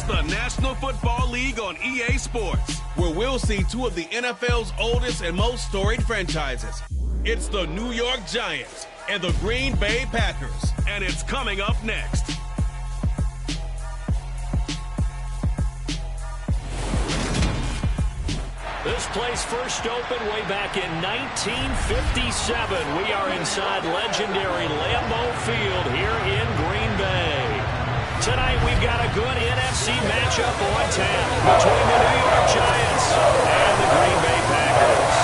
It's the National Football League on EA Sports, where we'll see two of the NFL's oldest and most storied franchises. It's the New York Giants and the Green Bay Packers, and it's coming up next. This place first opened way back in 1957. We are inside legendary Lambeau Field here in Green Bay. Tonight we've got a good NFC matchup on tap between the New York Giants and the Green Bay Packers.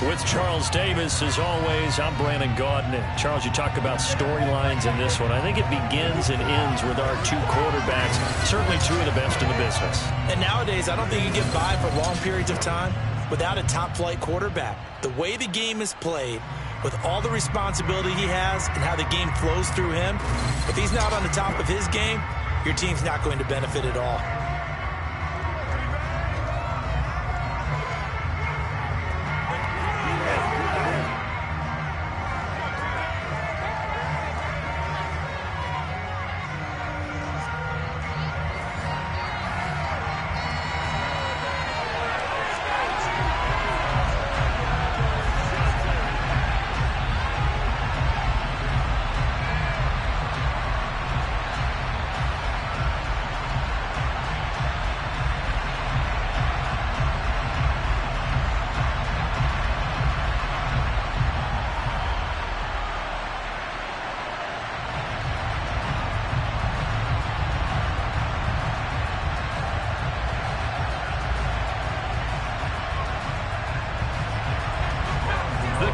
With Charles Davis, as always, I'm Brandon Gaudin. Charles, you talk about storylines in this one. I think it begins and ends with our two quarterbacks, certainly two of the best in the business. And nowadays, I don't think you get by for long periods of time without a top-flight quarterback. The way the game is played, with all the responsibility he has and how the game flows through him, if he's not on the top of his game, your team's not going to benefit at all.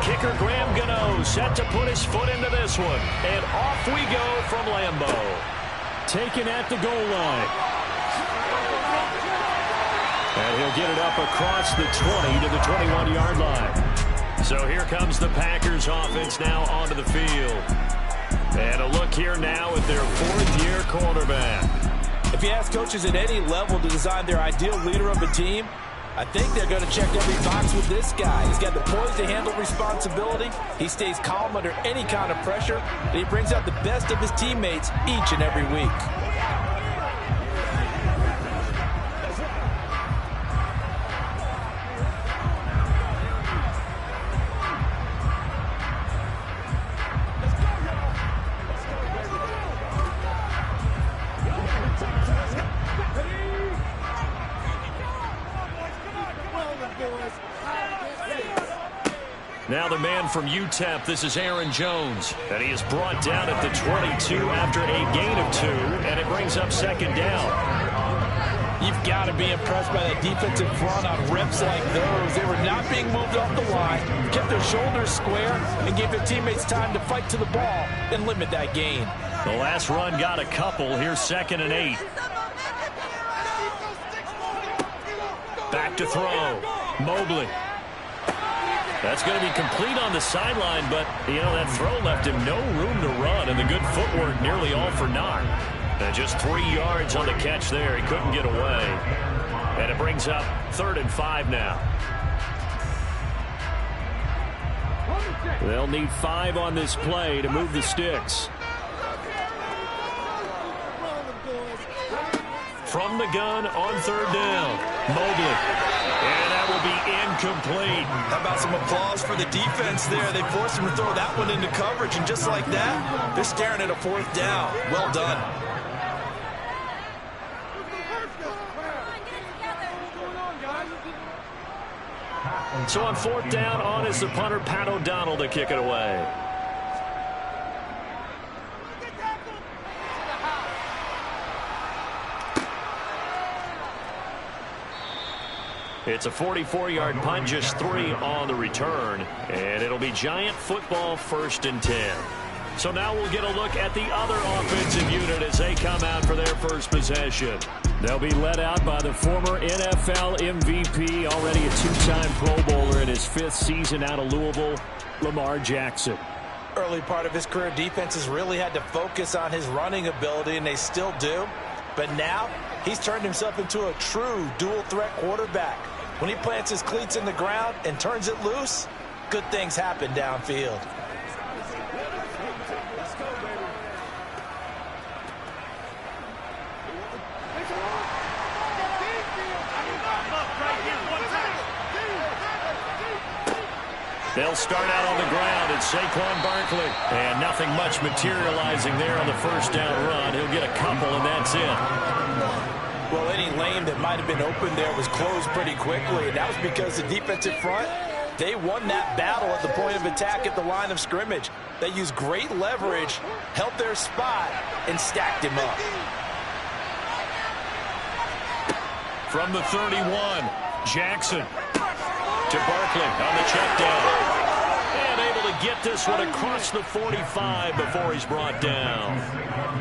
Kicker Graham Gano set to put his foot into this one. And off we go from Lambeau. Taken at the goal line. And he'll get it up across the 20 to the 21-yard line. So here comes the Packers offense now onto the field. And a look here now at their fourth-year quarterback. If you ask coaches at any level to design their ideal leader of a team, I think they're going to check every box with this guy. He's got the poise to handle responsibility. He stays calm under any kind of pressure. And he brings out the best of his teammates each and every week. Now the man from UTEP, this is Aaron Jones. And he is brought down at the 22 after a gain of 2, and it brings up second down. You've got to be impressed by that defensive front on reps like those. They were not being moved off the line, kept their shoulders square, and gave their teammates time to fight to the ball and limit that gain. The last run got a couple. Here's 2nd and 8. Back to throw. Mobley. That's going to be complete on the sideline, but, you know, that throw left him no room to run, and the good footwork nearly all for naught. And just 3 yards on the catch there. He couldn't get away. And it brings up 3rd and 5 now. They'll need 5 on this play to move the sticks. From the gun on 3rd down. Mobley. And that will be incomplete. How about some applause for the defense there? They forced him to throw that one into coverage, and just like that, they're staring at a 4th down. Well done. So on 4th down, on is the punter, Pat O'Donnell, to kick it away. It's a 44-yard punt, just 3 on the return. And it'll be Giant football, 1st and 10. So now we'll get a look at the other offensive unit as they come out for their first possession. They'll be led out by the former NFL MVP, already a 2-time Pro Bowler in his 5th season out of Louisville, Lamar Jackson. Early part of his career, defenses really had to focus on his running ability, and they still do. But now, he's turned himself into a true dual-threat quarterback. When he plants his cleats in the ground and turns it loose, good things happen downfield. They'll start out on the ground. It's Saquon Barkley. And nothing much materializing there on the first down run. He'll get a couple, and that's it. Well, any lane that might have been open there was closed pretty quickly, and that was because the defensive front, they won that battle at the point of attack at the line of scrimmage. They used great leverage, held their spot, and stacked him up. From the 31, Jackson to Barkley on the check down. And able to get this one across the 45 before he's brought down.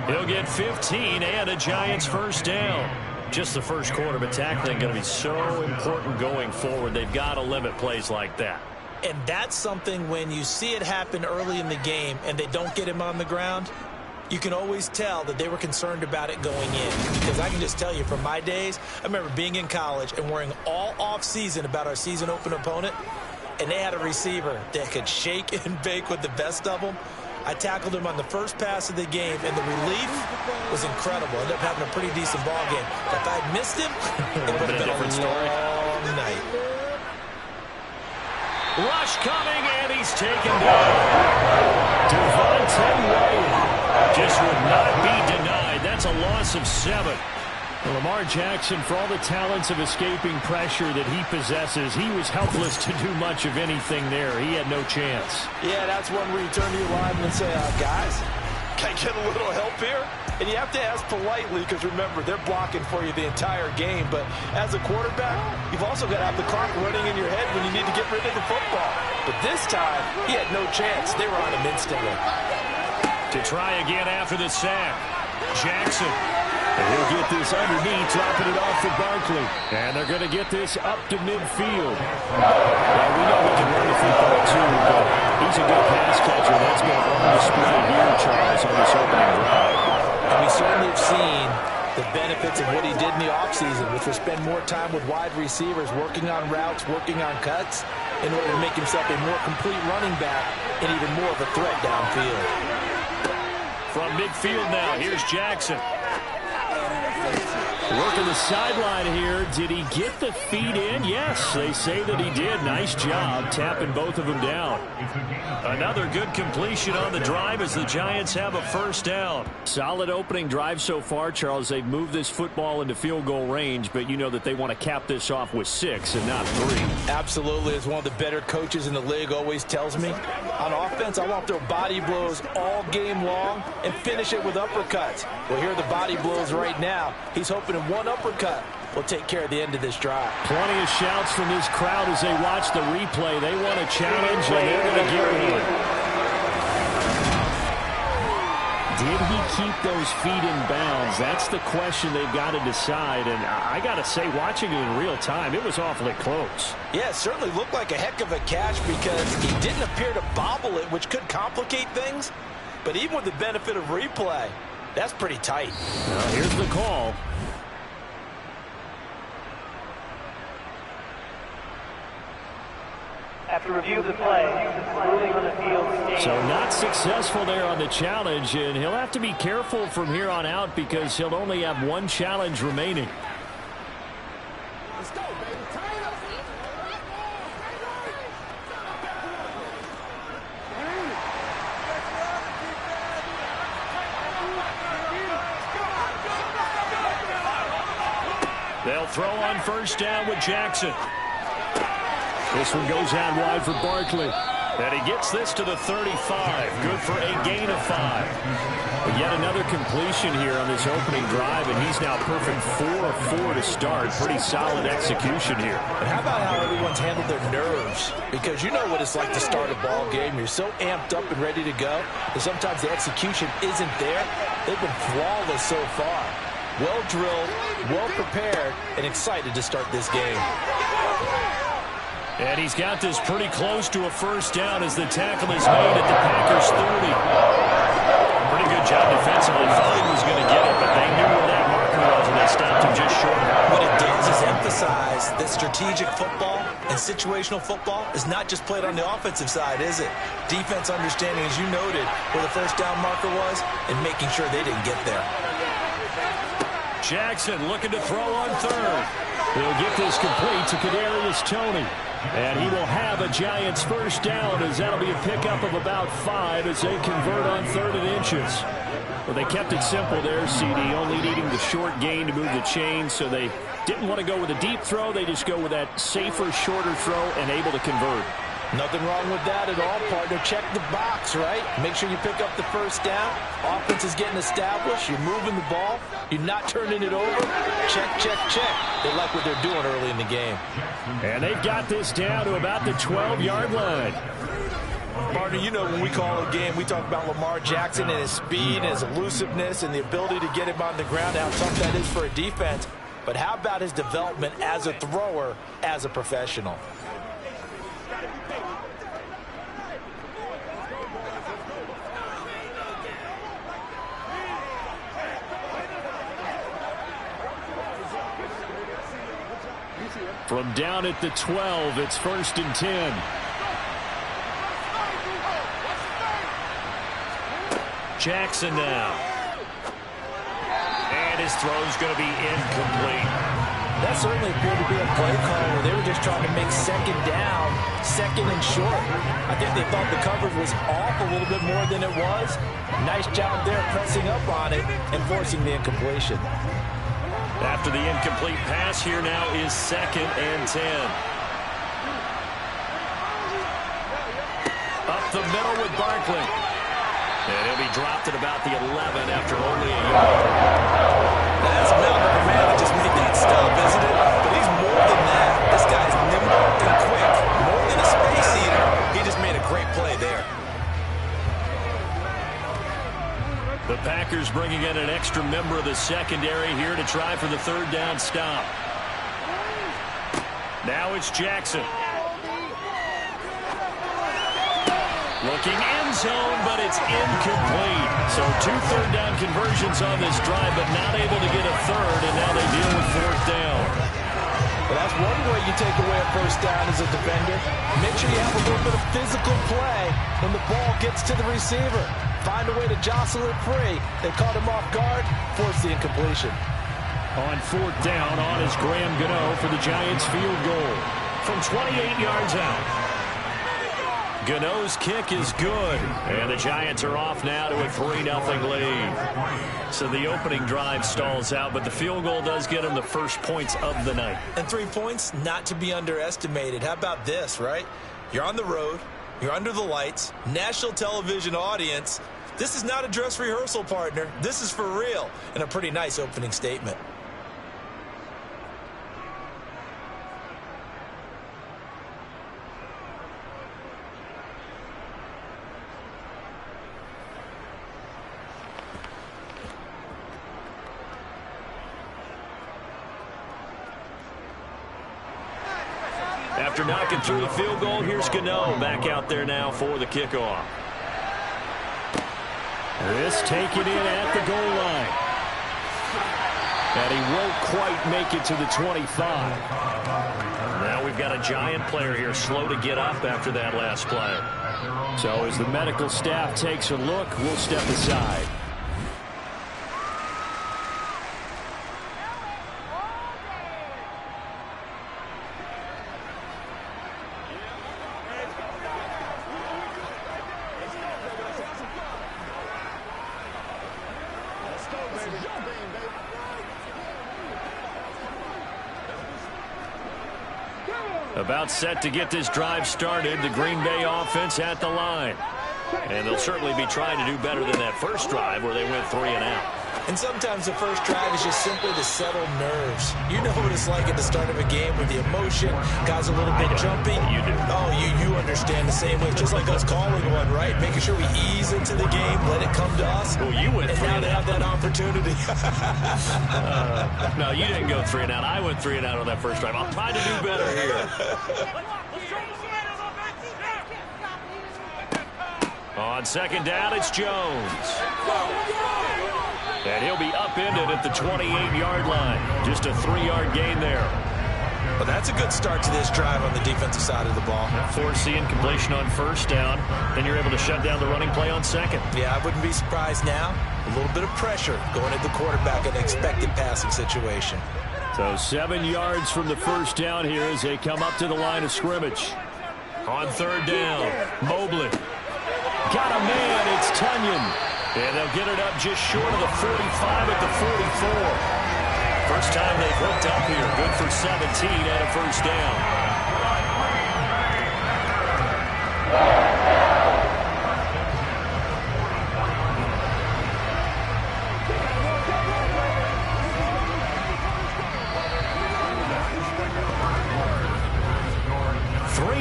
He'll get 15 and a Giants first down. Just the first quarter, but tackling going to be so important going forward. They've got to limit plays like that. And that's something when you see it happen early in the game and they don't get him on the ground, you can always tell that they were concerned about it going in. Because I can just tell you from my days, I remember being in college and worrying all off-season about our season open opponent, and they had a receiver that could shake and bake with the best of them. I tackled him on the first pass of the game, and the relief was incredible. Ended up having a pretty decent ball game. But if I'd missed him, it would have been a different story. Long night. Rush coming, and he's taken down. Devontae Wyatt just would not be denied. That's a loss of 7. Well, Lamar Jackson, for all the talents of escaping pressure that he possesses, he was helpless to do much of anything there. He had no chance. Yeah, that's one where you turn to your lineman and say, guys, can I get a little help here? And you have to ask politely because, remember, they're blocking for you the entire game. But as a quarterback, you've also got to have the clock running in your head when you need to get rid of the football. But this time, he had no chance. They were on him instantly. To try again after the sack, Jackson. And he'll get this underneath, dropping it off for Barkley. And they're going to get this up to midfield. Well, we know he can run the football too, but he's a good pass catcher. That's been on display here, Charles, on this opening drive. And we certainly have seen the benefits of what he did in the offseason, which was spend more time with wide receivers, working on routes, working on cuts, in order to make himself a more complete running back and even more of a threat downfield. From midfield now, here's Jackson. Working the sideline here. Did he get the feet in? Yes, they say that he did. Nice job tapping both of them down. Another good completion on the drive as the Giants have a first down. Solid opening drive so far, Charles. They've moved this football into field goal range, but you know that they want to cap this off with 6 and not 3. Absolutely. As one of the better coaches in the league always tells me, on offense, I want to throw body blows all game long and finish it with uppercuts. Well, here are the body blows right now. He's hoping one uppercut will take care of the end of this drive. Plenty of shouts from this crowd as they watch the replay. They want a challenge, and they're going to give one. Did he keep those feet in bounds? That's the question they've got to decide. And I got to say, watching it in real time, it was awfully close. Yeah, it certainly looked like a heck of a catch because he didn't appear to bobble it, which could complicate things. But even with the benefit of replay, that's pretty tight. Now, here's the call. After review of the play, ruling on the field stands. So not successful there on the challenge, and he'll have to be careful from here on out because he'll only have one challenge remaining. Let's go, baby. Tie it up. They'll throw on first down with Jackson. This one goes out wide for Barkley. And he gets this to the 35. Good for a gain of 5. But yet another completion here on this opening drive, and he's now perfect 4 of 4 to start. Pretty solid execution here. And how about how everyone's handled their nerves? Because you know what it's like to start a ball game. You're so amped up and ready to go that sometimes the execution isn't there. They've been flawless so far. Well drilled, well prepared, and excited to start this game. And he's got this pretty close to a first down as the tackle is made at the Packers 30. Pretty good job defensively. Thought he was going to get it, but they knew where that marker was, and they stopped him just short. What it does is emphasize that strategic football and situational football is not just played on the offensive side, is it? Defense understanding, as you noted, where the first down marker was and making sure they didn't get there. Jackson looking to throw on third. He'll get this complete to Kadarius Toney. And he will have a Giants first down, as that'll be a pickup of about 5 as they convert on 3rd and inches. Well, they kept it simple there, CD, only needing the short gain to move the chains, so they didn't want to go with a deep throw. They just go with that safer, shorter throw and able to convert. Nothing wrong with that at all, partner. Check the box, right? Make sure you pick up the first down. Offense is getting established. You're moving the ball. You're not turning it over. Check, check, check. They like what they're doing early in the game. And they've got this down to about the 12-yard line. Partner, you know when we call a game, we talk about Lamar Jackson and his speed and his elusiveness and the ability to get him on the ground, how tough that is for a defense. But how about his development as a thrower, as a professional? From down at the 12, it's 1st and 10. Jackson now. And his throw's going to be incomplete. That certainly appeared to be a play call where they were just trying to make second down, second and short. I think they thought the coverage was off a little bit more than it was. Nice job there pressing up on it and forcing the incompletion. After the incomplete pass, here now is 2nd and 10. Up the middle with Barkley. And he'll be dropped at about the 11 after only a yard. That's a mountain of a man that just made that stop, isn't it? But he's more than that. This guy's nimble and quick. More than a space eater. He just made a great play there. The Packers bringing in an extra member of the secondary here to try for the 3rd down stop. Now it's Jackson. Looking end zone, but it's incomplete. So 2 third-down conversions on this drive, but not able to get a third, and now they deal with 4th down. Well, that's one way you take away a first down as a defender. Make sure you have a little bit of physical play when the ball gets to the receiver. Find a way to jostle it free. They caught him off guard, forced the incompletion. On 4th down, on is Graham Gano for the Giants field goal from 28 yards out. Gano's kick is good, and the Giants are off now to a 3-0 lead. So the opening drive stalls out, but the field goal does get them the first points of the night. And 3 points, not to be underestimated. How about this, right? You're on the road. You're under the lights. National television audience. This is not a dress rehearsal, partner. This is for real, and a pretty nice opening statement. After knocking through the field goal, here's Gano back out there now for the kickoff. This taken in at the goal line. And he won't quite make it to the 25. Now we've got a Giant player here slow to get up after that last play. So as the medical staff takes a look, we'll step aside. About set to get this drive started, the Green Bay offense at the line. And they'll certainly be trying to do better than that first drive where they went 3 and out. And sometimes the first drive is just simply to settle nerves. You know what it's like at the start of a game with the emotion, guys a little bit jumpy. You do. Oh, you understand the same way. Just like us calling one, right? Making sure we ease into the game, let it come to us. Well, you went 3 and out. out. Have that opportunity. No, you didn't go 3 and out. I went 3 and out on that first drive. I'll try to do better here. On second down, it's Jones. And he'll be upended at the 28-yard line. Just a 3-yard gain there. Well, that's a good start to this drive on the defensive side of the ball. Force the incompletion on first down. Then you're able to shut down the running play on second. Yeah, I wouldn't be surprised now. A little bit of pressure going at the quarterback in an expected passing situation. So 7 yards from the first down here as they come up to the line of scrimmage. On third down, Mobley. Got a man, it's Tunyon. And they'll get it up just short of the 45 at the 44. First time they've hooked up here. Good for 17 and a first down.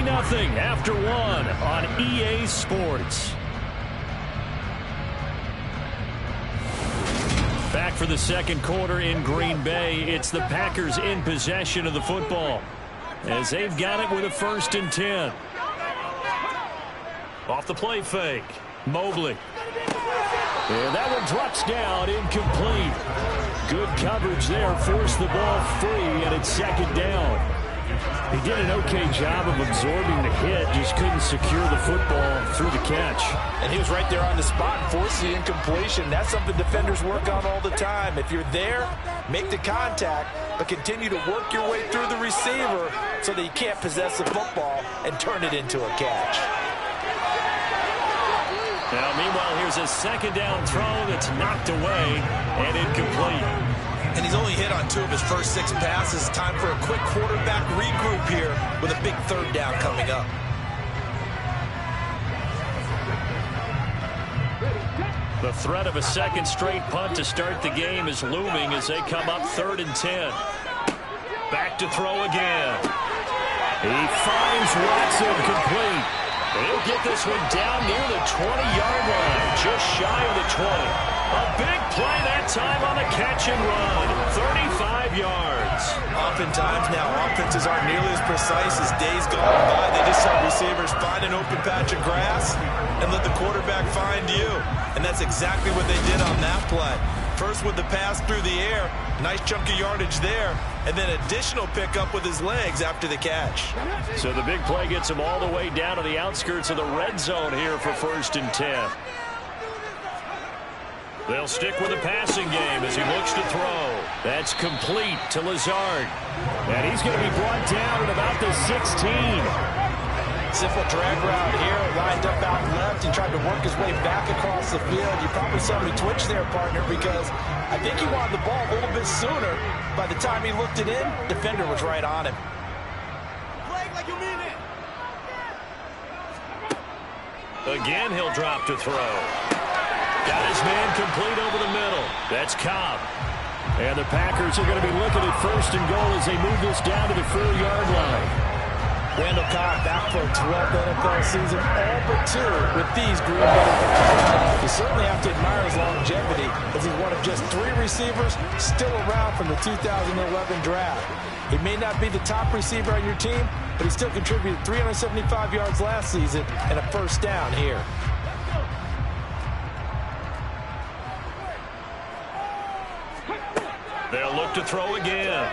Nothing after one on EA Sports. Back for the second quarter in Green Bay. It's the Packers in possession of the football as they've got it with a 1st and 10. Off the play fake, Mobley. And that one drops down, incomplete. Good coverage there, forced the ball free, and it's second down. He did an okay job of absorbing the hit, just couldn't secure the football through the catch. And he was right there on the spot and forced the incompletion. That's something defenders work on all the time. If you're there, make the contact, but continue to work your way through the receiver so that you can't possess the football and turn it into a catch. Now, meanwhile, here's a second down throw that's knocked away and incomplete. And he's only hit on 2 of his first 6 passes. Time for a quick quarterback regroup here with a big third down coming up. The threat of a second straight punt to start the game is looming as they come up 3rd and 10. Back to throw again. He finds Watson complete. He'll get this one down near the 20-yard line, just shy of the 20. A big play that time on the catch and run. 35 yards. Oftentimes now offenses aren't nearly as precise as days gone by. They just have receivers find an open patch of grass and let the quarterback find you. And that's exactly what they did on that play. First with the pass through the air. Nice chunk of yardage there. And then additional pickup with his legs after the catch. So the big play gets him all the way down to the outskirts of the red zone here for 1st and 10. They'll stick with the passing game as he looks to throw. That's complete to Lazard. And he's going to be brought down at about the 16. Simple drag route here, lined up out left. He tried to work his way back across the field. You probably saw me twitch there, partner, because I think he wanted the ball a little bit sooner. By the time he looked it in, defender was right on him. Like you mean it. Again, he'll drop to throw. Got his man complete over the middle. That's Cobb. And the Packers are going to be looking at 1st and goal as they move this down to the 4-yard line. Randall Cobb back for a 12th NFL season, all but 2 with these Green Bay Packers. You certainly have to admire his longevity as he's one of just 3 receivers still around from the 2011 draft. He may not be the top receiver on your team, but he still contributed 375 yards last season and a 1st down here. They'll look to throw again.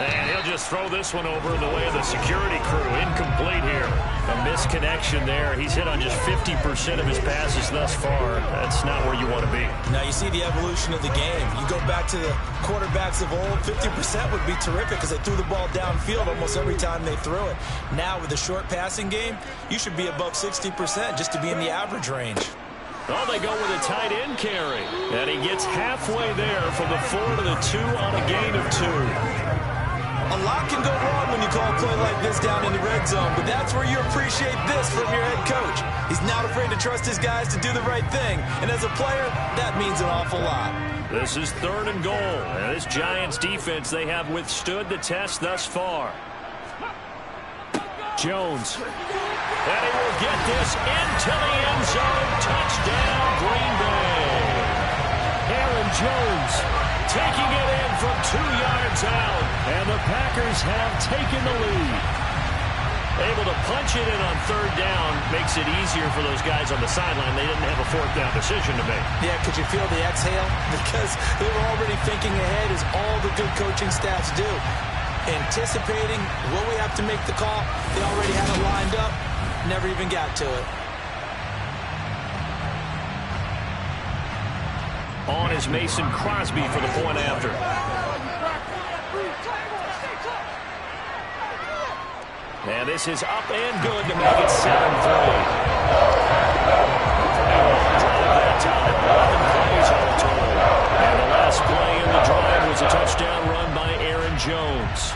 And he'll just throw this one over in the way of the security crew. Incomplete here. A misconnection there. He's hit on just 50% of his passes thus far. That's not where you want to be. Now you see the evolution of the game. You go back to the quarterbacks of old, 50% would be terrific because they threw the ball downfield almost every time they threw it. Now with the short passing game, you should be above 60% just to be in the average range. Oh, they go with a tight end carry. And he gets halfway there from the 4 to the 2 on a gain of 2. A lot can go wrong when you call a play like this down in the red zone, but that's where you appreciate this from your head coach. He's not afraid to trust his guys to do the right thing, and as a player, that means an awful lot. This is 3rd and goal, and this Giants defense, they have withstood the test thus far. Jones. And he will get this into the end zone. Touchdown, Green Bay. Aaron Jones taking it in from 2 yards out, and the Packers have taken the lead. Able to punch it in on third down makes it easier for those guys on the sideline. They didn't have a fourth down decision to make. Yeah, could you feel the exhale? Because they were already thinking ahead, as all the good coaching staffs do. Anticipating, will we have to make the call? They already had it lined up, never even got to it. On is Mason Crosby for the point after. And this is up and good to make it 7-3. That time, 11 plays all total. And the last play in the drive was a touchdown run by Aaron Jones.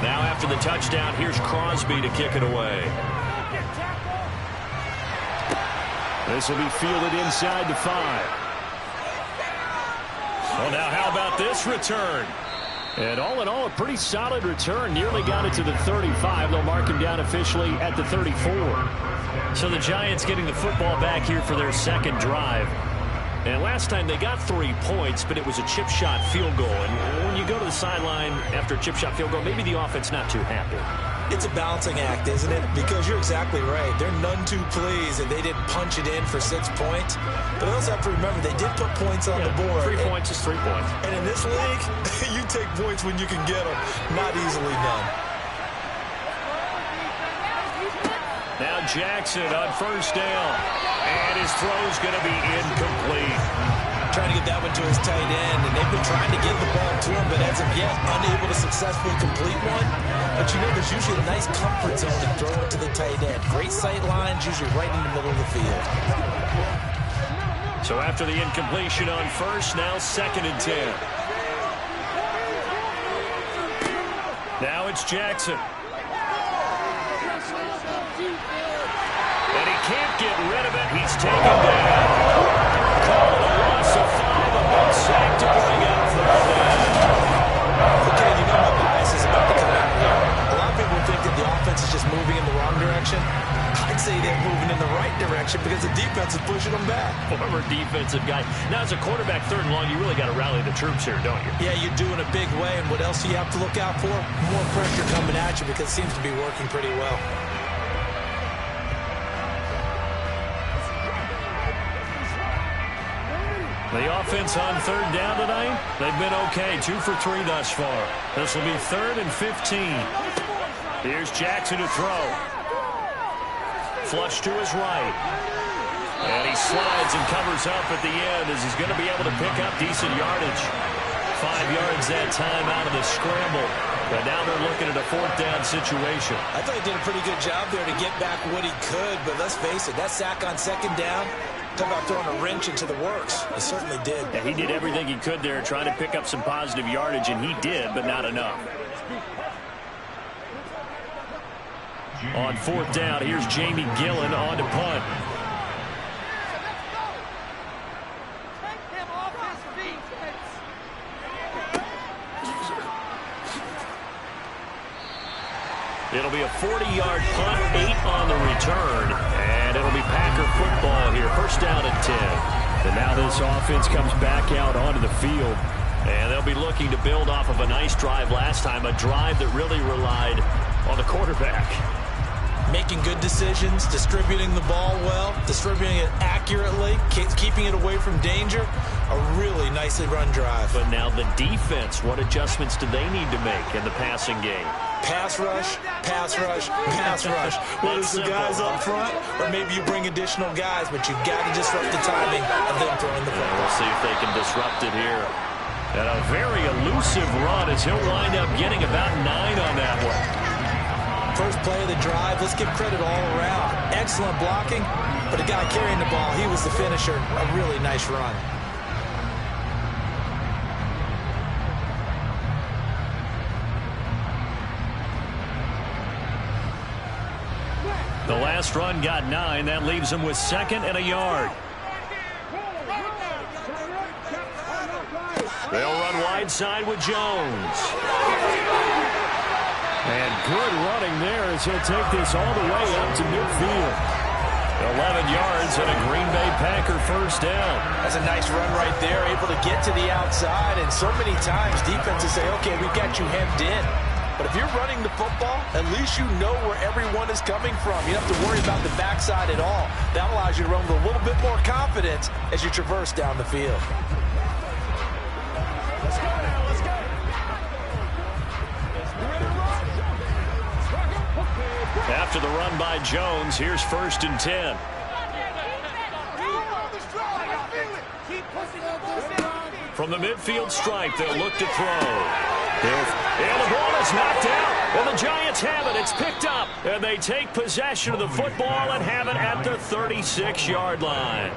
Now after the touchdown, here's Crosby to kick it away. This will be fielded inside the 5. Well, now how about this return? And all in all, a pretty solid return. Nearly got it to the 35. They'll mark him down officially at the 34. So the Giants getting the football back here for their second drive. And last time they got 3 points, but it was a chip shot field goal. And when you go to the sideline after a chip shot field goal, maybe the offense not too happy. It's a balancing act, isn't it? Because you're exactly right. They're none too pleased that they didn't punch it in for 6 points. But I also have to remember they did put points on the board. 3 points is 3 points. And in this league, you take points when you can get them. Not easily done. Now Jackson on first down. And his throw's going to be incomplete. Trying to get that one to his tight end, and they've been trying to get the ball to him, but as of yet, unable to successfully complete one. But you know, there's usually a nice comfort zone to throw it to the tight end. Great sight lines, usually right in the middle of the field. So after the incompletion on first, now 2nd and 10. Now it's Jackson. And he can't get rid of it. He's taken down. Call it a loss of 5. A big sack to bring up third down. Okay, you know my bias is about to come out here. A lot of people think that the offense is just moving in the wrong direction. I'd say they're moving in the right direction because the defense is pushing them back. Former defensive guy. Now, as a quarterback, 3rd and long, you really got to rally the troops here, don't you? Yeah, you do in a big way. And what else do you have to look out for? More pressure coming at you because it seems to be working pretty well. The offense on 3rd down tonight, they've been okay. 2 for 3 thus far. This will be 3rd and 15. Here's Jackson to throw. Flush to his right. And he slides and covers up at the end as he's going to be able to pick up decent yardage. 5 yards that time out of the scramble. But now they're looking at a 4th down situation. I thought he did a pretty good job there to get back what he could, but let's face it, that sack on 2nd down, talk about throwing a wrench into the works. It certainly did. Yeah, he did everything he could there, trying to pick up some positive yardage, and he did, but not enough. On 4th down, here's Jamie Gillen on to punt. It'll be a 40-yard punt, 8 on the return, and it'll be Packer football here. 1st down and 10. And now this offense comes back out onto the field, and they'll be looking to build off of a nice drive last time, a drive that really relied on the quarterback. Making good decisions, distributing the ball well, distributing it accurately, keeping it away from danger. A really nicely run drive. But now the defense, what adjustments do they need to make in the passing game? Pass rush, pass rush, pass rush. Whether it's the guys up front or maybe you bring additional guys, but you've got to disrupt the timing of them throwing the ball. We'll see if they can disrupt it here. And a very elusive run as he'll wind up getting about 9 on that one. First play of the drive, let's give credit all around. Excellent blocking, but the guy carrying the ball, he was the finisher. A really nice run. The last run got 9. That leaves him with 2nd and a yard. They'll run wide side with Jones. And good running there as he'll take this all the way up to midfield. 11 yards and a Green Bay Packer first down. That's a nice run right there, able to get to the outside. And so many times defenses say, okay, we've got you hemmed in. But if you're running the football, at least you know where everyone is coming from. You don't have to worry about the backside at all. That allows you to run with a little bit more confidence as you traverse down the field. Let's go now, let's go. After the run by Jones, here's 1st and 10. From the midfield stripe, they'll look to throw. And the ball is knocked out, and the Giants have it. It's picked up, and they take possession of the football and have it at the 36-yard line.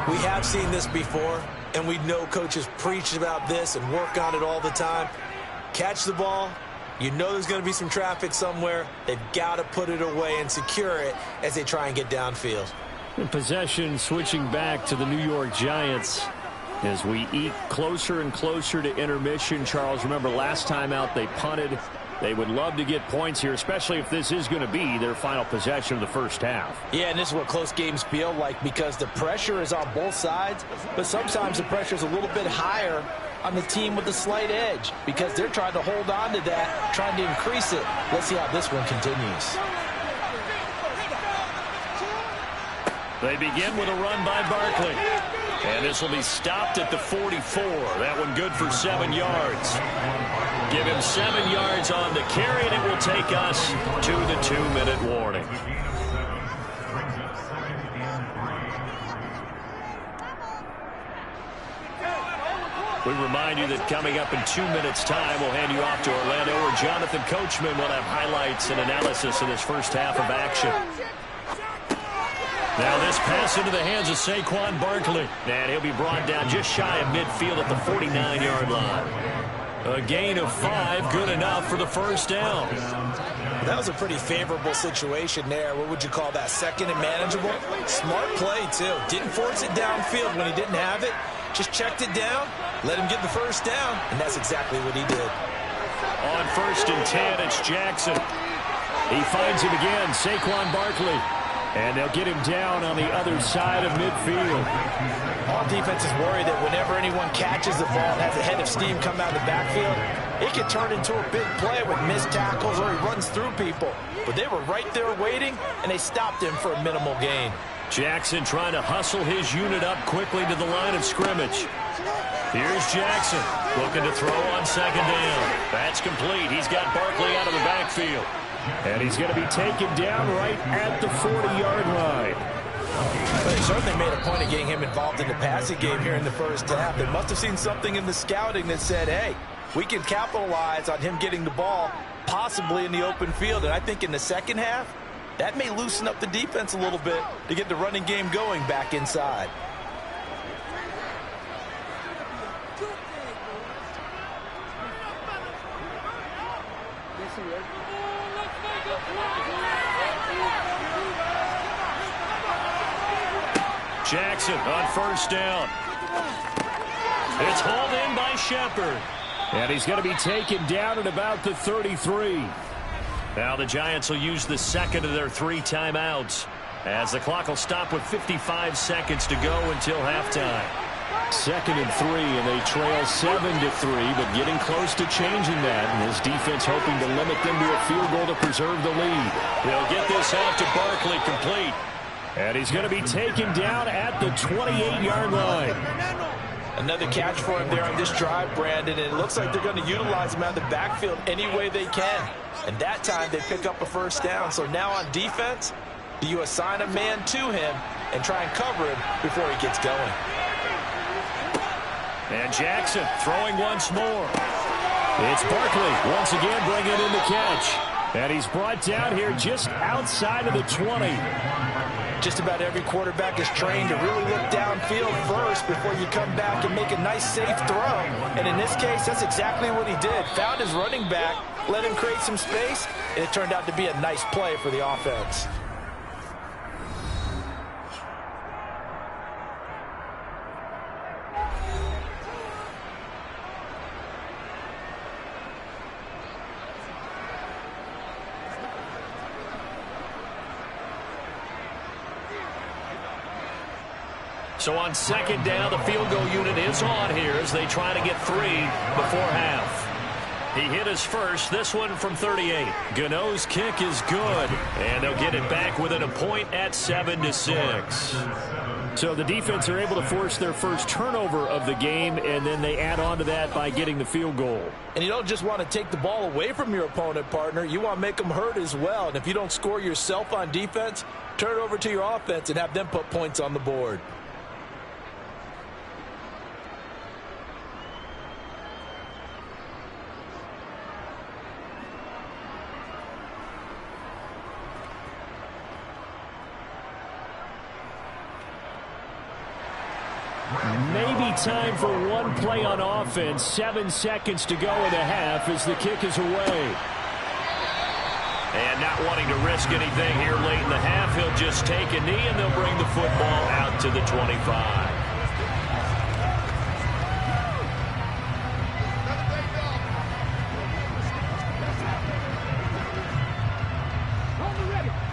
We have seen this before, and we know coaches preach about this and work on it all the time. Catch the ball. You know there's going to be some traffic somewhere. They've got to put it away and secure it as they try and get downfield. And possession switching back to the New York Giants as we eke closer and closer to intermission. Charles, remember last time out they punted. They would love to get points here, especially if this is going to be their final possession of the first half. Yeah, and this is what close games feel like because the pressure is on both sides, but sometimes the pressure is a little bit higher on the team with the slight edge because they're trying to hold on to that, trying to increase it. Let's see how this one continues. They begin with a run by Barkley. And this will be stopped at the 44. That one good for 7 yards. Give him 7 yards on the carry, and it will take us to the 2-minute warning. We remind you that coming up in 2 minutes' time, we'll hand you off to Orlando, where Jonathan Coachman will have highlights and analysis of this first half of action. Now this pass into the hands of Saquon Barkley. And he'll be brought down just shy of midfield at the 49-yard line. A gain of 5, good enough for the first down. That was a pretty favorable situation there. What would you call that? 2nd and manageable? Smart play, too. Didn't force it downfield when he didn't have it. Just checked it down, let him get the first down, and that's exactly what he did. On 1st and 10, it's Jackson. He finds him again, Saquon Barkley. And they'll get him down on the other side of midfield. All defenses worry that whenever anyone catches the ball and has a head of steam come out of the backfield, it could turn into a big play with missed tackles or he runs through people. But they were right there waiting, and they stopped him for a minimal gain. Jackson trying to hustle his unit up quickly to the line of scrimmage. Here's Jackson looking to throw on 2nd down. That's complete. He's got Barkley out of the backfield. And he's going to be taken down right at the 40-yard line. But they certainly made a point of getting him involved in the passing game here in the first half. They must have seen something in the scouting that said, hey, we can capitalize on him getting the ball possibly in the open field. And I think in the second half, that may loosen up the defense a little bit to get the running game going back inside. Jackson on 1st down. It's hauled in by Shepard. And he's going to be taken down at about the 33. Now the Giants will use the 2nd of their 3 timeouts as the clock will stop with 55 seconds to go until halftime. 2nd and 3, and they trail 7-3, but getting close to changing that. And this defense hoping to limit them to a field goal to preserve the lead. They'll get this out to Barkley, complete. And he's going to be taken down at the 28-yard line. Another catch for him there on this drive, Brandon, and it looks like they're going to utilize him out of the backfield any way they can. And that time they pick up a first down. So now on defense, do you assign a man to him and try and cover him before he gets going? And Jackson throwing once more. It's Barkley once again bringing in the catch. And he's brought down here just outside of the 20. just about every quarterback is trained to really look downfield first before you come back and make a nice, safe throw. And in this case, that's exactly what he did. Found his running back, let him create some space, and it turned out to be a nice play for the offense. So on second down, the field goal unit is on here as they try to get 3 before half. He hit his first, this one from 38. Gano's kick is good, and they'll get it back within a point at 7-6. So the defense are able to force their first turnover of the game, and then they add on to that by getting the field goal. And you don't just want to take the ball away from your opponent, partner. You want to make them hurt as well. And if you don't score yourself on defense, turn it over to your offense and have them put points on the board. Maybe time for one play on offense. 7 seconds to go in the half as the kick is away. And not wanting to risk anything here late in the half, he'll just take a knee and they'll bring the football out to the 25.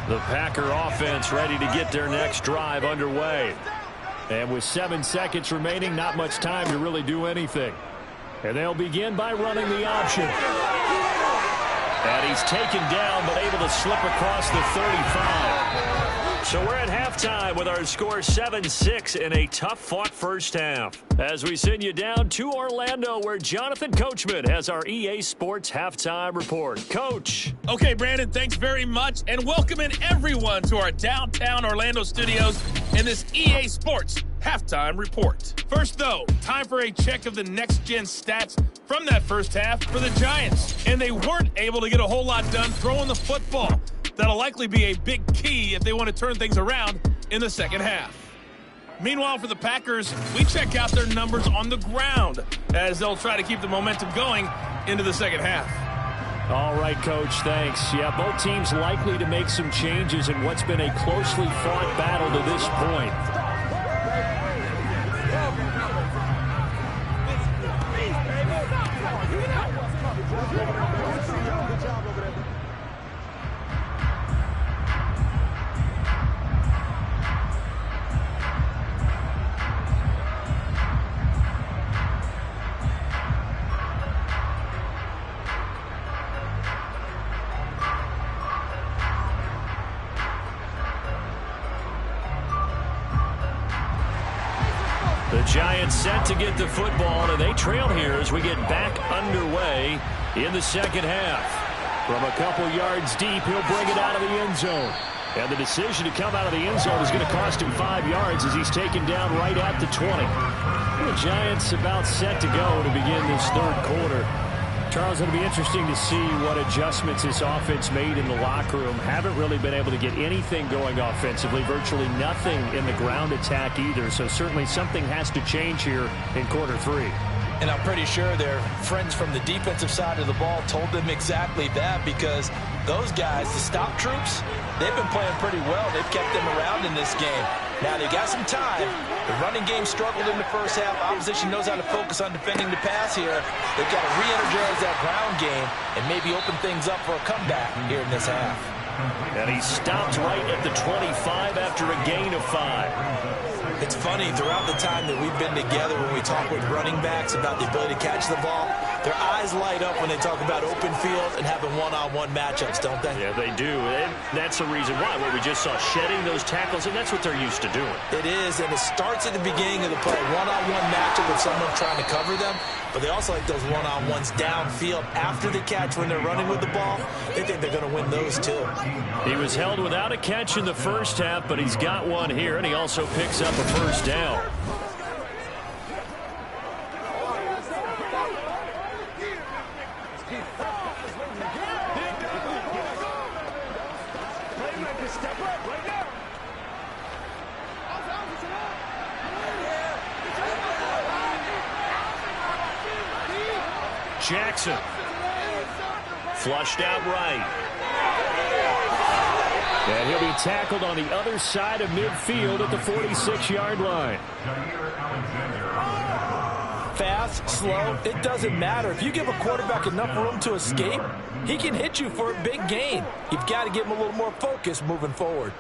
The Packer offense ready to get their next drive underway. And with 7 seconds remaining, not much time to really do anything. And they'll begin by running the option. And he's taken down, but able to slip across the 35. So we're at halftime with our score 7-6 in a tough-fought first half. As we send you down to Orlando, where Jonathan Coachman has our EA Sports Halftime Report. Coach. Okay, Brandon, thanks very much, and welcoming everyone to our downtown Orlando studios in this EA Sports Halftime Report. First, though, time for a check of the next-gen stats from that first half for the Giants. And they weren't able to get a whole lot done throwing the football. That'll likely be a big key if they want to turn things around in the second half. Meanwhile, for the Packers, we check out their numbers on the ground as they'll try to keep the momentum going into the second half. All right, Coach, thanks. Yeah, both teams likely to make some changes in what's been a closely fought battle to this point. The Giants set to get the football, and they trail here as we get back underway in the second half. From a couple yards deep, he'll bring it out of the end zone. And the decision to come out of the end zone is going to cost him 5 yards as he's taken down right at the 20. The Giants about set to go to begin this third quarter. Charles, it'll be interesting to see what adjustments this offense made in the locker room. Haven't really been able to get anything going offensively, virtually nothing in the ground attack either. So certainly something has to change here in quarter 3. And I'm pretty sure their friends from the defensive side of the ball told them exactly that, because those guys, the stop troops, they've been playing pretty well. They've kept them around in this game. Now they've got some time. The running game struggled in the first half. Opposition knows how to focus on defending the pass here. They've got to re-energize that ground game and maybe open things up for a comeback here in this half. And he stopped right at the 25 after a gain of 5. It's funny, throughout the time that we've been together, when we talk with running backs about the ability to catch the ball, their eyes light up when they talk about open field and having one-on-one matchups, don't they? Yeah, they do. And that's the reason why. What we just saw, shedding those tackles, and that's what they're used to doing. It is, and it starts at the beginning of the play. One-on-one matchup with someone trying to cover them, but they also like those one-on-ones downfield after the catch when they're running with the ball. They think they're going to win those, too. He was held without a catch in the first half, but he's got one here, and he also picks up a first down. Jackson. Flushed out right. And he'll be tackled on the other side of midfield at the 46-yard line. Fast, slow, it doesn't matter. If you give a quarterback enough room to escape, he can hit you for a big gain. You've got to give him a little more focus moving forward.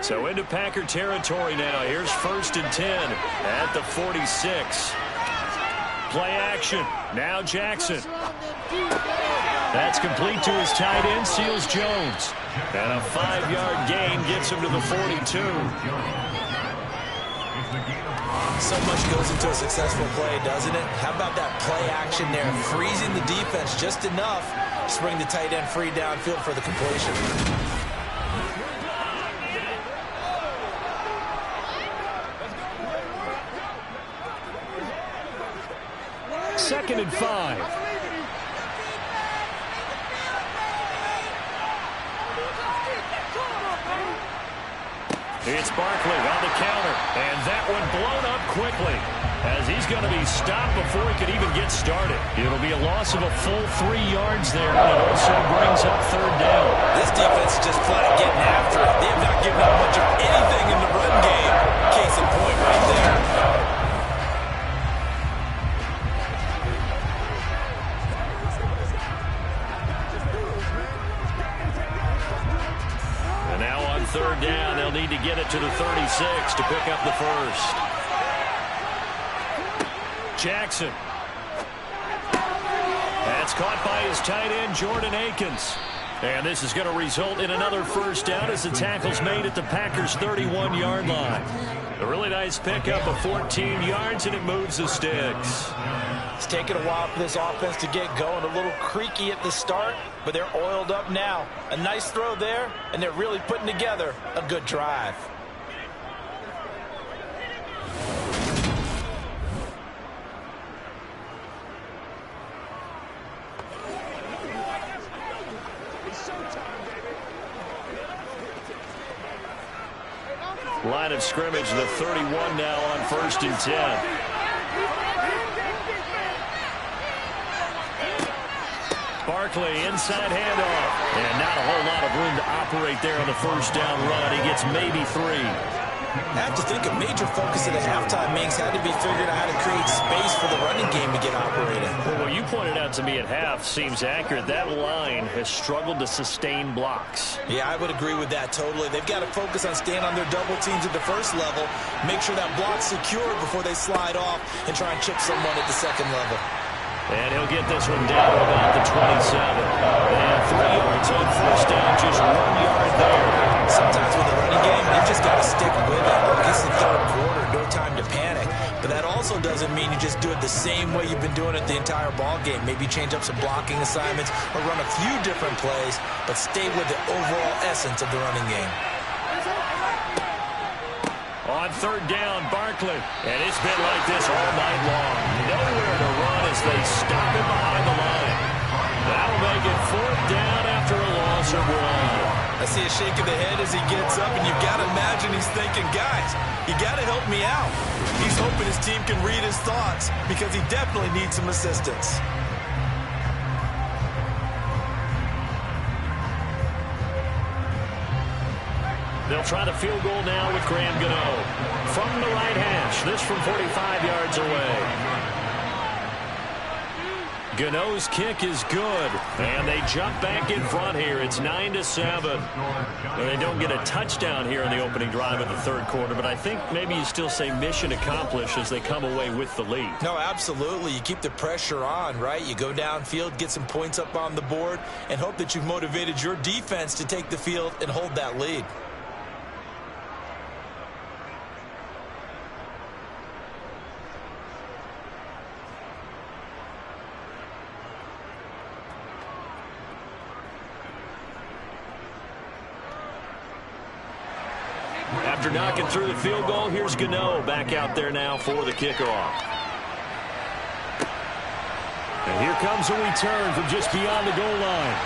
So into Packer territory now. Here's 1st and 10 at the 46. Play action. Now Jackson. That's complete to his tight end, Seals Jones. And a 5-yard gain gets him to the 42. So much goes into a successful play, doesn't it? How about that play action there? Freezing the defense just enough to bring the tight end free downfield for the completion. 2nd and 5. It's Barkley on the counter, and that one blown up quickly as he's going to be stopped before he could even get started. It'll be a loss of a full 3 yards there, and it also brings up 3rd down. This defense is just flat getting after it. They have not given up much of anything in the run game. Case in point right there. And now on 3rd down, they'll need to get it to the 36 to pick up the first. Jackson. That's caught by his tight end, Jordan Akins. And this is going to result in another 1st down as the tackle's made at the Packers' 31-yard line. A really nice pickup of 14 yards, and it moves the sticks. It's taken a while for this offense to get going. A little creaky at the start, but they're oiled up now. A nice throw there, and they're really putting together a good drive. Line of scrimmage, the 31 now on 1st and 10. Barkley, inside handoff. And not a whole lot of room to operate there on the 1st down run. He gets maybe 3. I have to think a major focus of the halftime makes had to be figuring out how to create space for the running game to get operating. Well, what you pointed out to me at half seems accurate. That line has struggled to sustain blocks. Yeah, I would agree with that totally. They've got to focus on staying on their double teams at the 1st level, make sure that block's secured before they slide off and try and chip someone at the 2nd level. And he'll get this one down to about the 27. And 3 yards on 1st down, just 1 yard there. Sometimes with the running game, you've just got to stick with it. Look, it's the 3rd quarter, no time to panic. But that also doesn't mean you just do it the same way you've been doing it the entire ball game. Maybe change up some blocking assignments or run a few different plays, but stay with the overall essence of the running game. On 3rd down, Barkley. And it's been like this all night long. Nowhere to run as they stop him behind the line. That'll make it 4th down after a loss of 1. I see a shake of the head as he gets up, and you've got to imagine he's thinking, guys, you got to help me out. He's hoping his team can read his thoughts because he definitely needs some assistance. They'll try the field goal now with Graham Gano. From the right hash, this from 45 yards away. Gano's kick is good, and they jump back in front here. It's 9-7. And they don't get a touchdown here in the opening drive of the 3rd quarter, but I think maybe you still say mission accomplished as they come away with the lead. No, absolutely. You keep the pressure on, right? You go downfield, get some points up on the board, and hope that you've motivated your defense to take the field and hold that lead. After knocking through the field goal, here's Gano back out there now for the kickoff. And here comes a return from just beyond the goal line.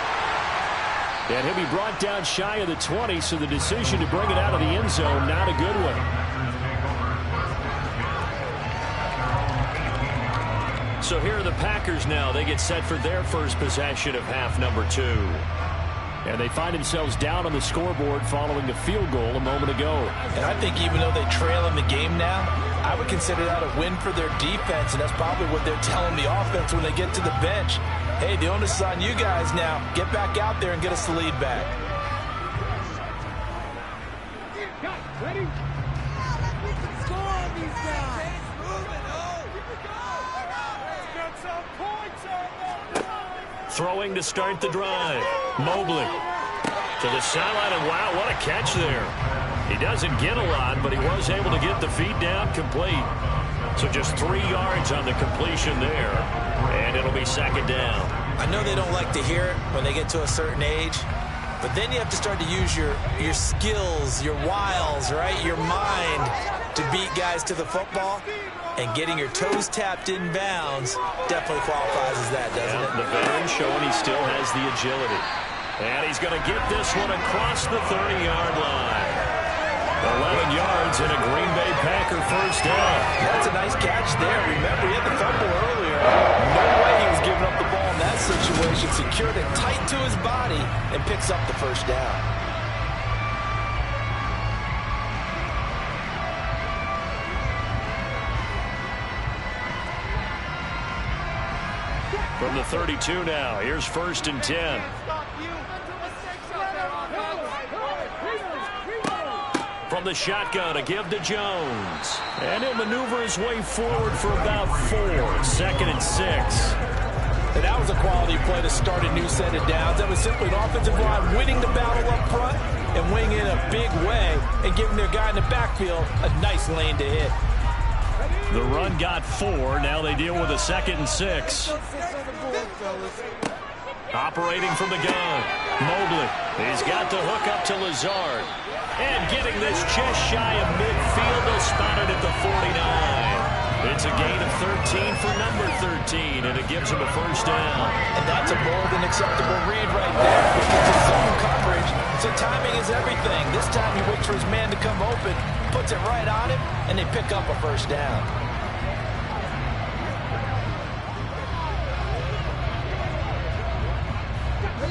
And he'll be brought down shy of the 20, so the decision to bring it out of the end zone, not a good one. So here are the Packers now. They get set for their first possession of half number 2. And they find themselves down on the scoreboard following the field goal a moment ago. And I think even though they trail in the game now, I would consider that a win for their defense, and that's probably what they're telling the offense when they get to the bench. Hey, the onus is on you guys now. Get back out there and get us the lead back. Ready? Score on these guys. Throwing to start the drive. Mobley to the sideline, and wow, what a catch there. He doesn't get a lot, but he was able to get the feet down complete. So just 3 yards on the completion there, and it'll be second down. I know they don't like to hear it when they get to a certain age, but then you have to start to use your skills, your wiles, right? Your mind to beat guys to the football. And getting your toes tapped in bounds definitely qualifies as that, doesn't it? The veteran showing he still has the agility. And he's going to get this one across the 30-yard line. 11 yards and a Green Bay Packer first down. That's a nice catch there. Remember, he had the fumble earlier. No way he was giving up the ball in that situation. Secured it tight to his body and picks up the first down. From the 32 now, here's 1st and 10. From the shotgun, a give to Jones. And he'll maneuver his way forward for about 4. 2nd and 6. And that was a quality play to start a new set of downs. That was simply an offensive line winning the battle up front and winning in a big way and giving their guy in the backfield a nice lane to hit. The run got 4. Now they deal with a 2nd and 6. Operating from the gun. Mobley. He's got the hook up to Lazard. And getting this just shy of midfield. They'll spot it at the 49. It's a gain of 13 for number 13, and it gives him a first down. And that's a more than acceptable read right there. It's zone coverage, so timing is everything. This time he waits for his man to come open, puts it right on him, and they pick up a first down.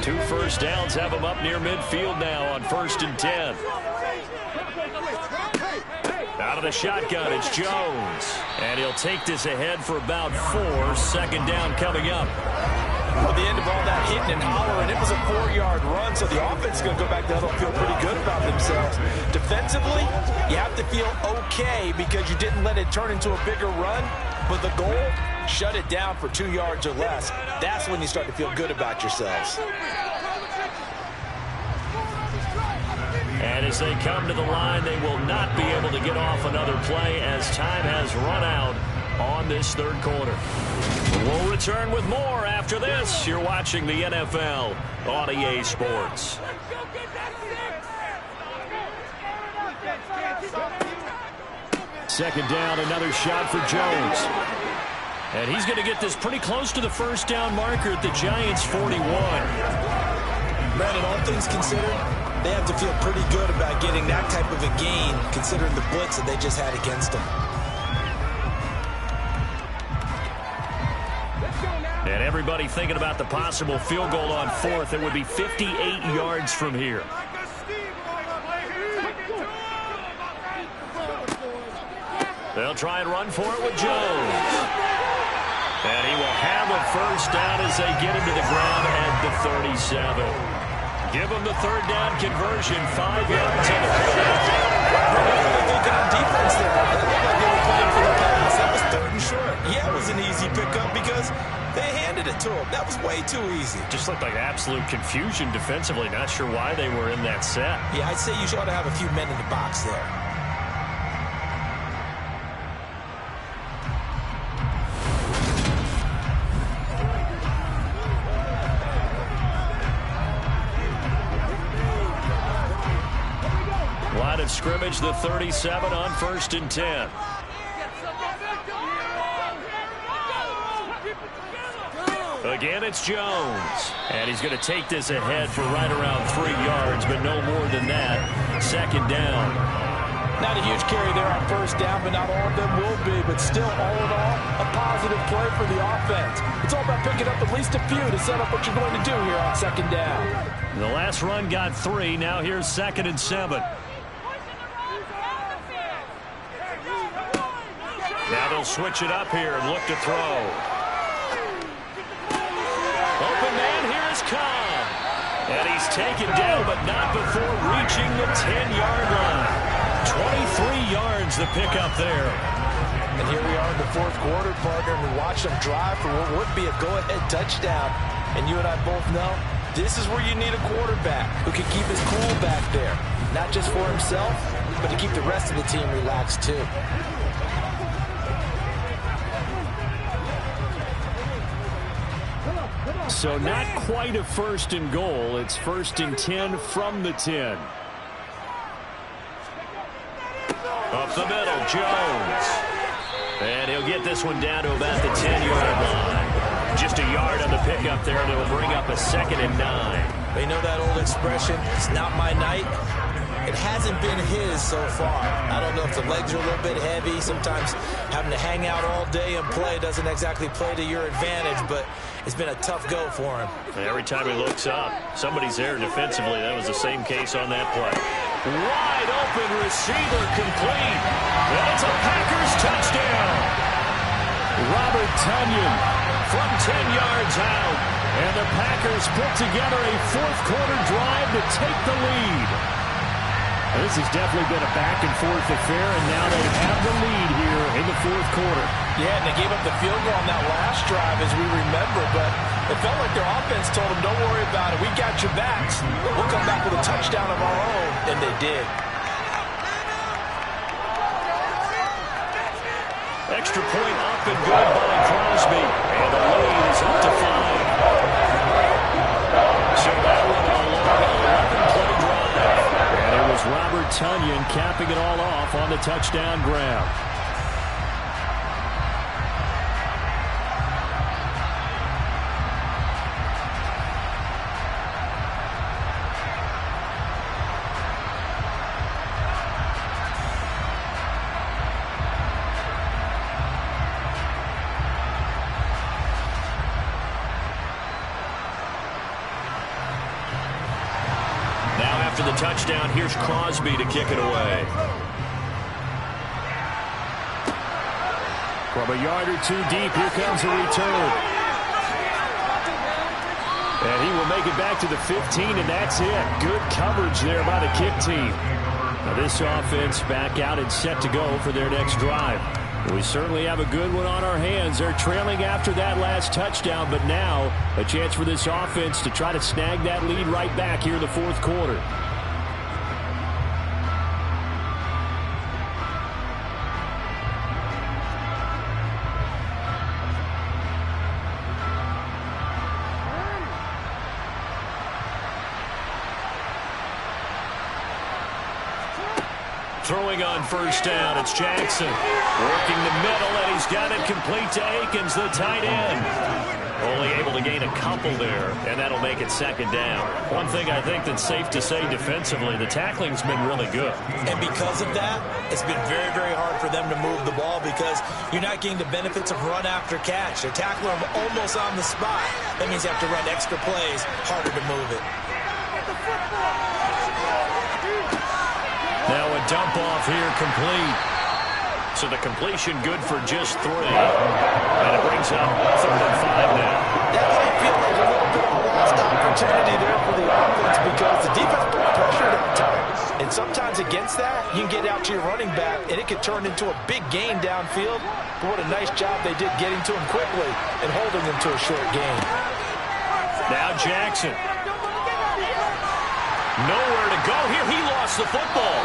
Two first downs have him up near midfield now on 1st and 10. Out of the shotgun, it's Jones. And he'll take this ahead for about 4. 2nd down coming up. Well, the end of all that hitting and hollering, it was a 4-yard run, so the offense is going to go back down and feel pretty good about themselves. Defensively, you have to feel okay because you didn't let it turn into a bigger run, but the goal, shut it down for 2 yards or less. That's when you start to feel good about yourselves. And as they come to the line, they will not be able to get off another play as time has run out on this 3rd quarter. We'll return with more after this. You're watching the NFL on EA Sports. Second down, another shot for Jones. And he's going to get this pretty close to the first down marker at the Giants' 41. Brandon, all things considered, they have to feel pretty good about getting that type of a gain, considering the blitz that they just had against them. And everybody thinking about the possible field goal on 4th. It would be 58 yards from here. They'll try and run for it with Jones. And he will have a first down as they get him to the ground at the 37. Give him the 3rd down conversion. 5 yards on the play. Thinking on defense there. It looked like they were playing for the pass. That was 3rd and short. Yeah, it was an easy pickup because they handed it to him. That was way too easy. Just looked like absolute confusion defensively. Not sure why they were in that set. Yeah, I'd say you ought to have a few men in the box there. Line of scrimmage, the 37 on 1st and 10. Again, it's Jones. And he's going to take this ahead for right around 3 yards, but no more than that. Second down. Not a huge carry there on first down, but not all of them will be. But still, all in all, a positive play for the offense. It's all about picking up at least a few to set up what you're going to do here on second down. The last run got 3. Now here's 2nd and 7. Now they'll switch it up here and look to throw. Open man, here is Cobb. And he's taken down, but not before reaching the 10-yard line. 23 yards the pickup there. And here we are in the fourth quarter, partner, and we watch them drive for what would be a go-ahead touchdown. And you and I both know this is where you need a quarterback who can keep his cool back there. Not just for himself, but to keep the rest of the team relaxed too. So not quite a 1st and goal. It's 1st and 10 from the 10. Up the middle, Jones. And he'll get this one down to about the 10-yard line. Just a yard on the pickup there, and it'll bring up a 2nd and 9. They know that old expression, it's not my night. It hasn't been his so far. I don't know if the legs are a little bit heavy. Sometimes having to hang out all day and play doesn't exactly play to your advantage, but it's been a tough go for him. Every time he looks up, somebody's there defensively. That was the same case on that play. Wide open receiver complete. And it's a Packers touchdown. Robert Tonyan From 10 yards out. and the Packers put together a fourth-quarter drive to take the lead. This has definitely been a back-and-forth affair, and now they have the lead here in the fourth quarter. Yeah, and they gave up the field goal on that last drive, as we remember, but it felt like their offense told them, don't worry about it. We got your backs. We'll come back with a touchdown of our own, and they did. Extra point up and good by Crosby. And the lead is up to 5. So that one a long 11-play drive. And it was Robert Tonyan capping it all off on the touchdown grab. The touchdown, here's Crosby to kick it away. From a yard or 2 deep, here comes a return. And he will make it back to the 15, and that's it. Good coverage there by the kick team. Now this offense back out and set to go for their next drive. We certainly have a good one on our hands. They're trailing after that last touchdown, but now a chance for this offense to try to snag that lead right back here in the fourth quarter. Throwing on first down, it's Jackson. Working the middle, and he's got it complete to Akins, the tight end. Only able to gain a couple there, and that'll make it second down. One thing I think that's safe to say defensively, the tackling's been really good. And because of that, it's been very, very hard for them to move the ball because you're not getting the benefits of run after catch. They're tackling them almost on the spot. That means you have to run extra plays, harder to move it. Now a dump off here complete. So the completion good for just 3. And it brings up 3rd and 5 now. That might feel like a little bit of a lost opportunity there for the offense because the defense put pressure at times. And sometimes against that, you can get out to your running back, and it could turn into a big gain downfield. But what a nice job they did getting to him quickly and holding him to a short gain. Now Jackson. Nowhere to go here. He lost the football.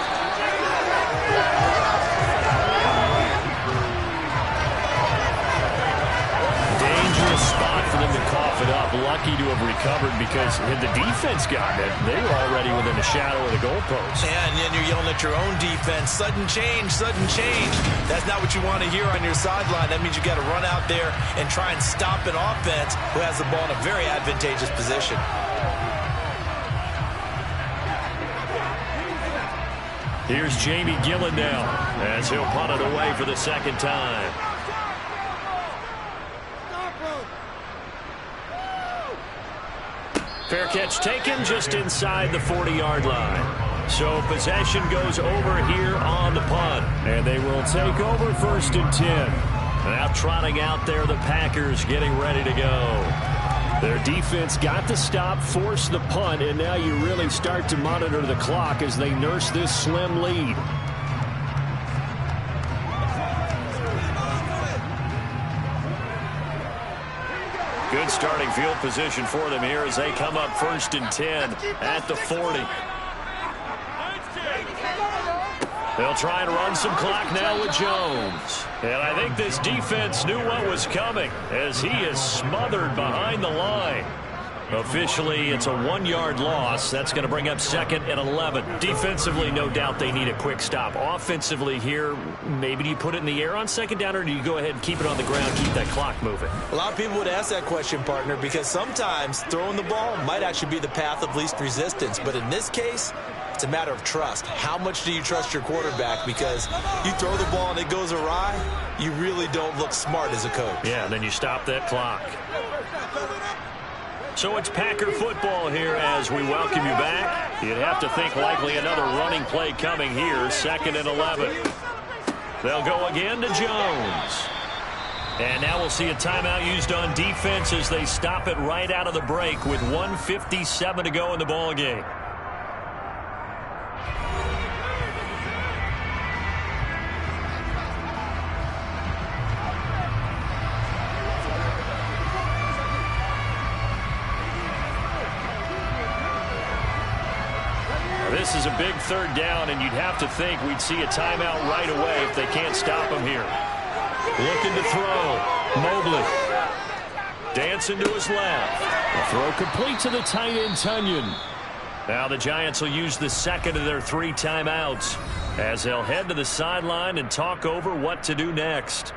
Dangerous spot for them to call cough it up. Lucky to have recovered because had the defense gotten it, they were already within the shadow of the goalpost. Yeah, and then you're yelling at your own defense. Sudden change, sudden change. That's not what you want to hear on your sideline. That means you got to run out there and try and stop an offense who has the ball in a very advantageous position. Here's Jamie Gillen now as he'll punt it away for the second time. Fair catch taken just inside the 40-yard line. So possession goes over here on the punt. And they will take over 1st and 10. Now trotting out there the Packers getting ready to go. Their defense got to stop, force the punt, and now you really start to monitor the clock as they nurse this slim lead. Good starting field position for them here as they come up 1st and 10 at the 40. They'll try and run some clock now with Jones. And I think this defense knew what was coming as he is smothered behind the line. Officially, it's a 1-yard loss. That's going to bring up 2nd and 11. Defensively, no doubt they need a quick stop. Offensively here, maybe do you put it in the air on 2nd down, or do you go ahead and keep it on the ground, keep that clock moving? A lot of people would ask that question, partner, because sometimes throwing the ball might actually be the path of least resistance. But in this case, it's a matter of trust. How much do you trust your quarterback? Because you throw the ball and it goes awry, you really don't look smart as a coach. Yeah, and then you stop that clock. So it's Packer football here as we welcome you back. You'd have to think likely another running play coming here, 2nd and 11. They'll go again to Jones. And now we'll see a timeout used on defense as they stop it right out of the break with 1:57 to go in the ball game. This is a big 3rd down, and you'd have to think we'd see a timeout right away if they can't stop him here. Looking to throw. Mobley. Dancing to his left. The throw complete to the tight end, Tunyon. Now the Giants will use the 2nd of their 3 timeouts as they'll head to the sideline and talk over what to do next.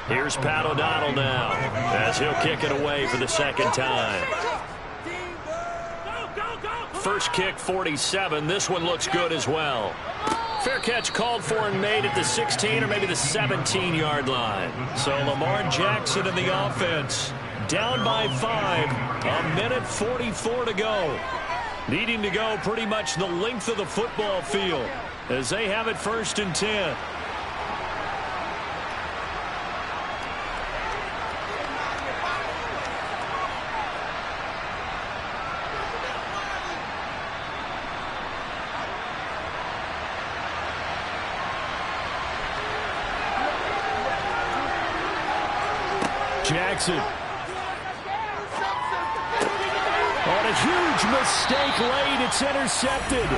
Here's Pat O'Donnell now as he'll kick it away for the 2nd time. First kick, 47. This one looks good as well. Fair catch called for and made at the 16 or maybe the 17-yard line. So Lamar Jackson in the offense. Down by 5. 1:44 to go. Needing to go pretty much the length of the football field as they have it 1st and 10. Jackson. On a huge mistake late, it's intercepted.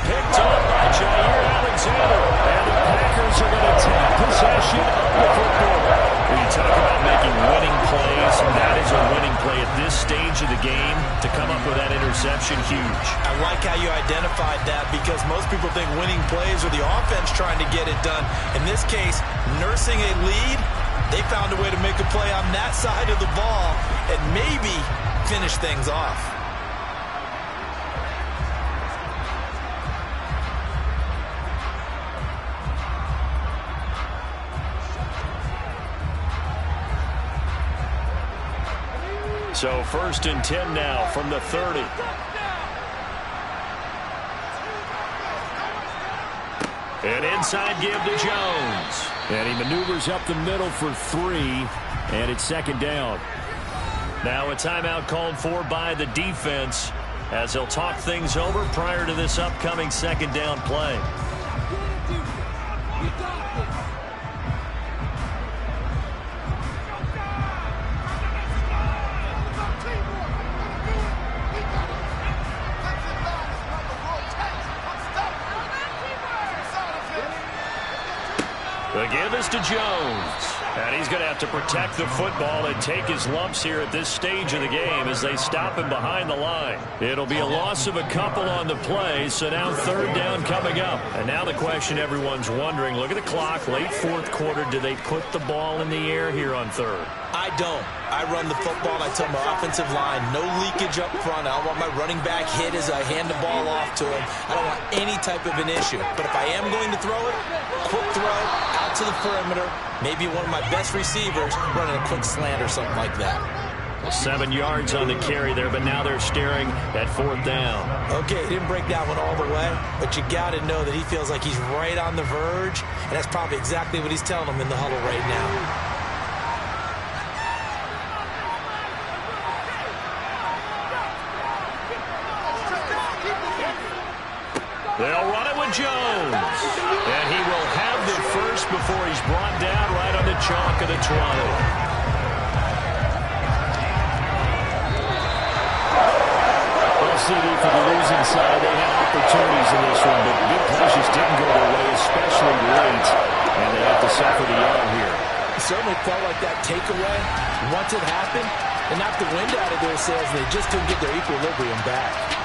Picked up by Jair Alexander. And the Packers are going to take possession of the football. When you talk about making winning plays, that is a winning play at this stage of the game. To come up with that interception, huge. I like how you identified that because most people think winning plays are the offense trying to get it done. In this case, nursing a lead, they found a way to make a play on that side of the ball and maybe finish things off. So 1st and 10 now from the 30. An inside give to Jones. And he maneuvers up the middle for 3, and it's 2nd down. Now a timeout called for by the defense as they'll talk things over prior to this upcoming 2nd down play. The give is to Jones. And he's going to have to protect the football and take his lumps here at this stage of the game as they stop him behind the line. It'll be a loss of a couple on the play, so now third down coming up. And now the question everyone's wondering, look at the clock, late fourth quarter, do they put the ball in the air here on third? I don't. I run the football. I tell my offensive line, no leakage up front. I don't want my running back hit as I hand the ball off to him. I don't want any type of an issue. But if I am going to throw it, quick throw, out to the perimeter, maybe one of my best receivers running a quick slant or something like that. 7 yards on the carry there, but now they're staring at fourth down. Okay, he didn't break that one all the way, but you got to know that he feels like he's right on the verge, and that's probably exactly what he's telling them in the huddle right now. They'll run it with Jones. And he will have the first before he's brought down right on the chalk of the 20. Well, CD, for the losing side, they had opportunities in this one, but big plays just didn't go their way, especially late. And they have to suffer the L here. It certainly felt like that takeaway, once it happened, it knocked the wind out of their sails, and they just couldn't get their equilibrium back.